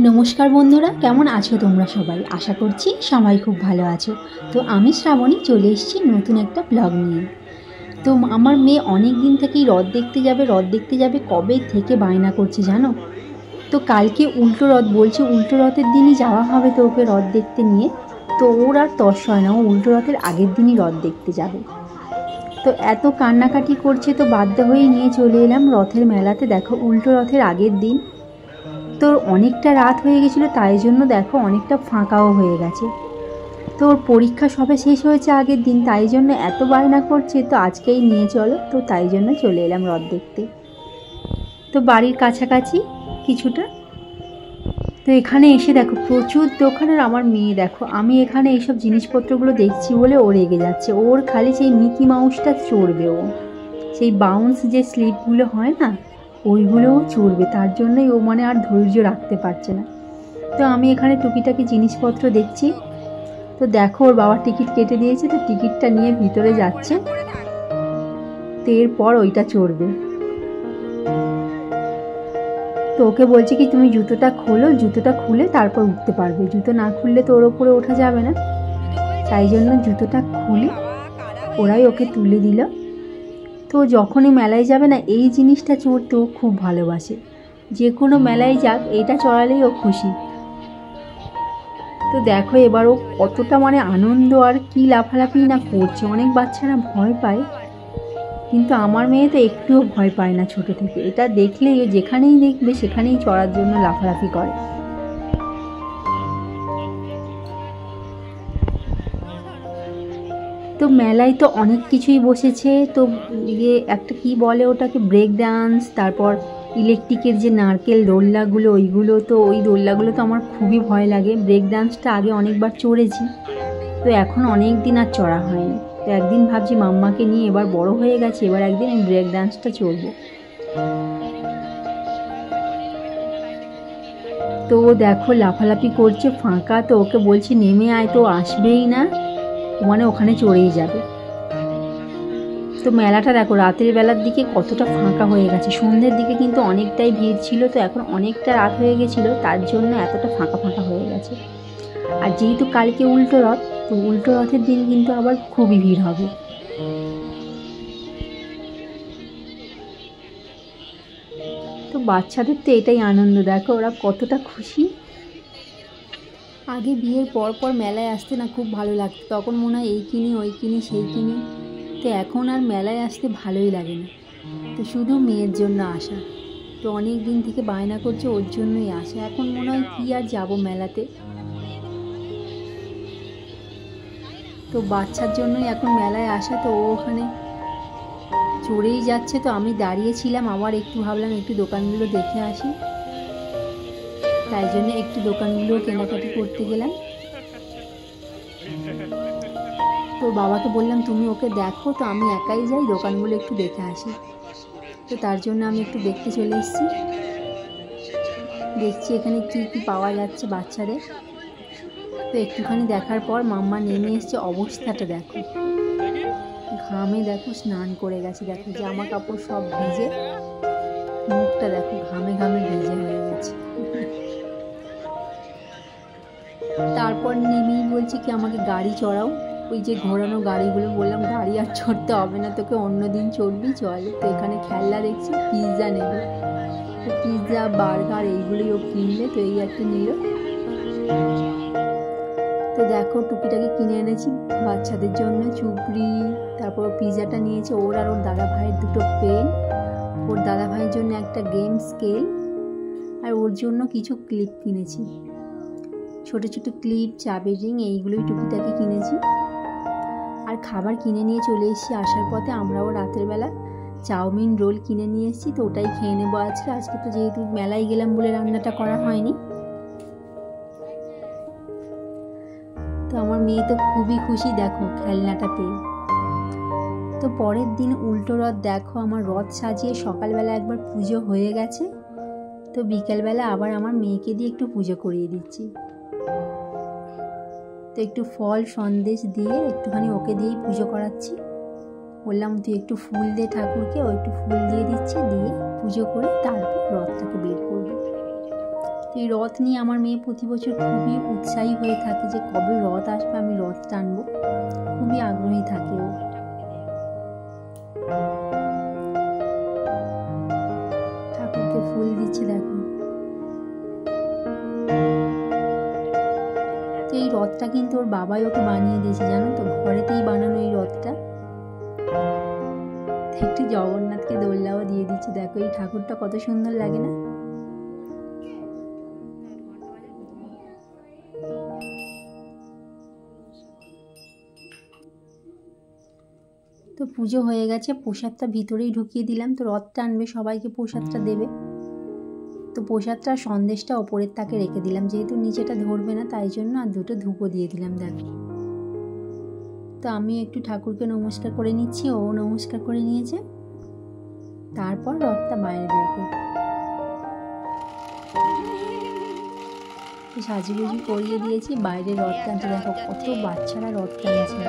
নমস্কার বন্ধুরা, কেমন আছো তোমরা সবাই? আশা করছি সবাই খুব ভালো আছো। তো আমি শ্রাবণী চলে এসেছি নতুন একটা ব্লগ নিয়ে। তো আমার মেয়ে অনেক দিন থেকেই রথ দেখতে যাবে কবে থেকে বায়না করছে জানো। তো কালকে উল্টো রথ বলছে, উল্টো রথের দিনই যাওয়া হবে তো ওকে রথ দেখতে নিয়ে। তো ওর আর তর্স হয় না, ও উল্টো রথের আগের দিনই রথ দেখতে যাবে। তো এত কান্নাকাটি করছে তো বাধ্য হয়েই নিয়ে চলে এলাম রথের মেলাতে। দেখো উল্টো রথের আগের দিন তো অনেকটা রাত হয়ে গেছিলো, তাই জন্য দেখো অনেকটা ফাঁকাও হয়ে গেছে। তো ওর পরীক্ষা সবে শেষ হয়েছে আগের দিন, তাই জন্য এত বায়না করছে তো আজকেই নিয়ে চলো। তো তাই জন্য চলে এলাম রথ দেখতে। তো বাড়ির কাছাকাছি কিছুটা, তো এখানে এসে দেখো প্রচুর দোকানের। আমার মেয়ে দেখো, আমি এখানে এইসব জিনিসপত্রগুলো দেখছি বলে ও রেগে যাচ্ছে। ওর খালি সেই মিকি মাউসটা চড়বে, ও সেই বাউন্স যে স্লিপগুলো হয় না ওইগুলোও চড়বে, তার জন্যই ও মানে আর ধৈর্য রাখতে পারছে না। তো আমি এখানে টুকিটাকি জিনিসপত্র দেখছি। তো দেখো ওর বাবা টিকিট কেটে দিয়েছে, তো টিকিটটা নিয়ে ভিতরে যাচ্ছে। তো এরপর ওইটা চড়বে। তো ওকে বলছে কি তুমি জুতোটা খোলো, জুতোটা খুলে তারপর উঠতে পারবে, জুতো না খুললে তো ওর ওপরে ওঠা যাবে না। তাই জন্য জুতোটা খুলে ওরাই ওকে তুলে দিল। তো যখনই মেলায় যাবে না এই জিনিসটা চড়তে ও খুব ভালোবাসে। যে কোনো মেলায় যাক এটা চড়ালেই ও খুশি। তো দেখো এবার ও কতটা মানে আনন্দ আর কি লাফালাফি না করছে। অনেক বাচ্চারা ভয় পায়, কিন্তু আমার মেয়ে তো একটুও ভয় পায় না ছোট থেকে। এটা দেখলেই ও যেখানেই দেখবে সেখানেই চড়ার জন্য লাফালাফি করে। তো মেলায় তো অনেক কিছুই বসেছে। তো একটা কি বলে ওটাকে, ব্রেক ডান্স, তারপর ইলেকট্রিকের যে নারকেল দোলনাগুলো ওইগুলো। তো ওই দোলনাগুলো তো আমার খুবই ভয় লাগে। ব্রেক ডান্সটা আগে অনেকবার চড়েছি, তো এখন অনেক দিন আর চড়া হয়নি। তো একদিন ভাবছি মাম্মাকে নিয়ে, এবার বড় হয়ে গেছে, এবার একদিন আমি ব্রেক ডান্সটা চড়বো। তো দেখো লাফালাফি করছে, ফাঁকা, তো ওকে বলছি নেমে আয়, তো আসবেই না, মানে ওখানে চড়েই যাবে। তো মেলাটা দেখো রাতের বেলার দিকে কতটা ফাঁকা হয়ে গেছে। সন্ধ্যের দিকে কিন্তু অনেকটাই ভিড় ছিল, তো এখন অনেকটা রাত হয়ে গেছিলো, তার জন্য এতটা ফাঁকা ফাঁকা হয়ে গেছে। আর যেহেতু কালকে উল্টো রথ, তো উল্টো রথের দিন কিন্তু আবার খুবই ভিড় হবে। তো বাচ্চাদের তো এটাই আনন্দ, দেখো ওরা কতটা খুশি। আগে বিয়ের পর পর মেলায় আসতে না খুব ভালো লাগতো, তখন মনে হয় এই কিনি ওই কিনি সেই কিনি। তো এখন আর মেলায় আসতে ভালোই লাগে না, তো শুধু মেয়ের জন্য আসা। তো অনেক দিন থেকে বায়না করছে, ওর জন্যই আসা। এখন মনে হয় কি আর যাবো মেলাতে। তো বাচ্চার জন্যই এখন মেলায় আসা। তো ও ওখানে চড়েই যাচ্ছে, তো আমি দাঁড়িয়েছিলাম, আবার একটু ভাবলাম একটু দোকানগুলো দেখে আসি, তাই জন্য একটু দোকানগুলো কেনাকাটি করতে গেলাম। তো বাবাকে বললাম তুমি ওকে দেখো, তো আমি একাই যাই দোকানগুলো একটু দেখে আসি। তো তার জন্য আমি একটু দেখতে চলে এসেছি। দেখছি এখানে কি কি পাওয়া যাচ্ছে বাচ্চাদের। তো একটুখানি দেখার পর মাম্মা নেমে এসছে, অবস্থাটা দেখো, ঘামে দেখো স্নান করে গেছে, দেখো জামা কাপড় সব ভিজে, মুখটা দেখো ঘামে ঘামে ভিজে হয়ে গেছে। তারপর নেমেই বলছে কি আমাকে গাড়ি চড়াও, ওই যে ঘোরানো গাড়িগুলো। বললাম গাড়ি আর চড়তে হবে না তোকে, অন্যদিন চড়বি চল। তো এখানে খেলনা দেখছি, পিৎজা নেবে। তো পিৎজা বার্গার এইগুলোই ও কিনলে, তো এই একটা নিল। তো দেখো টুকিটাকি কিনে এনেছি বাচ্চাদের জন্য, চুপড়ি, তারপর পিৎজাটা নিয়েছে ওর আর ওর দাদা ভাইয়ের দুটো পেন, ওর দাদা ভাইয়ের জন্য একটা গেম স্কেল, আর ওর জন্য কিছু ক্লিপ কিনেছি, ছোটো ছোটো ক্লিপ, চাবির রিং, এইগুলোই টুকিটাকি কিনেছি। আর খাবার কিনে নিয়ে চলে এসেছি। আসার পথে আমরাও রাতের বেলা চাউমিন রোল কিনে নিয়ে এসেছি, তো ওটাই খেয়ে নেবো আজকে। আজকে তো যেহেতু মেলায় গেলাম বলে রান্নাটা করা হয়নি। তো আমার মেয়ে তো খুবই খুশি দেখো খেলনাটা পেয়ে। তো পরের দিন উল্টো রথ, দেখো আমার রথ সাজিয়ে সকালবেলা একবার পুজো হয়ে গেছে, তো বিকেলবেলা আবার আমার মেয়েকে দিয়ে একটু পুজো করিয়ে দিচ্ছি। তো একটু ফল সন্দেশ দিয়ে একটুখানি ওকে দিয়েই পুজো করাচ্ছি। বললাম তুই একটু ফুল দে ঠাকুরকে, ও একটু ফুল দিয়ে দিচ্ছে, দিয়ে পুজো করে তারপর রথটাকে বের করবে। তো এই রথ নিয়ে আমার মেয়ে প্রতি বছর খুবই উৎসাহী হয়ে থাকে যে কবে রথ আসবে, আমি রথ টানবো, খুবই আগ্রহী থাকে ও। ঠাকুরকে ফুল দিচ্ছে দেখো। তো এই রথটা কিন্তু ওর বাবাই ওকে বানিয়ে দিয়েছে জানো তো, ঘরেতেই বানানো এই রথটা। একটু জগন্নাথকে দোল্লাও দিয়ে দিচ্ছে, দেখো এই ঠাকুরটা কত সুন্দর লাগে না। তো পুজো হয়ে গেছে, প্রসাদটা ভিতরেই ঢুকিয়ে দিলাম। তো রথ টানবে, সবাইকে প্রসাদটা দেবে। তো প্রসাদটা সন্দেশটা ওপরের তাকে রেখে দিলাম, যেহেতু নিচেটা ধরবে না তাই জন্য, আর দুটো ধূপও দিয়ে দিলাম দেখো। তো আমি একটু ঠাকুরকে নমস্কার করে নিচ্ছি, ও নমস্কার করে নিয়েছে। তারপর রথটা বাইরে বের করব। সাজুগুজু করিয়ে দিয়েছি, বাইরে রথ টানতে দেখো কত বাচ্চারা রথ টানছে।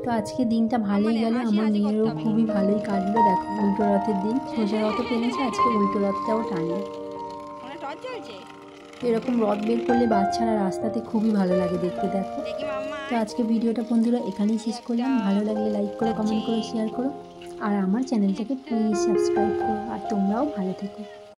তো আজকে দিনটা ভালোই গেল, আমার মেয়েরও খুবই ভালোই কাটলো। দেখো উল্টো রথের দিন, সোজা রথও টেনেছে, আজকে উল্টো রথটাও টানলো। এরকম রথ বের করলে বাচ্চারা রাস্তাতে খুবই ভালো লাগে দেখতে দেখো। তো আজকে ভিডিওটা বন্ধুরা এখানেই শেষ করলাম। ভালো লাগলে লাইক করো, কমেন্ট করো, শেয়ার করো, আর আমার চ্যানেলটাকে প্লিজ সাবস্ক্রাইব করো। আর তোমরাও ভালো থেকো।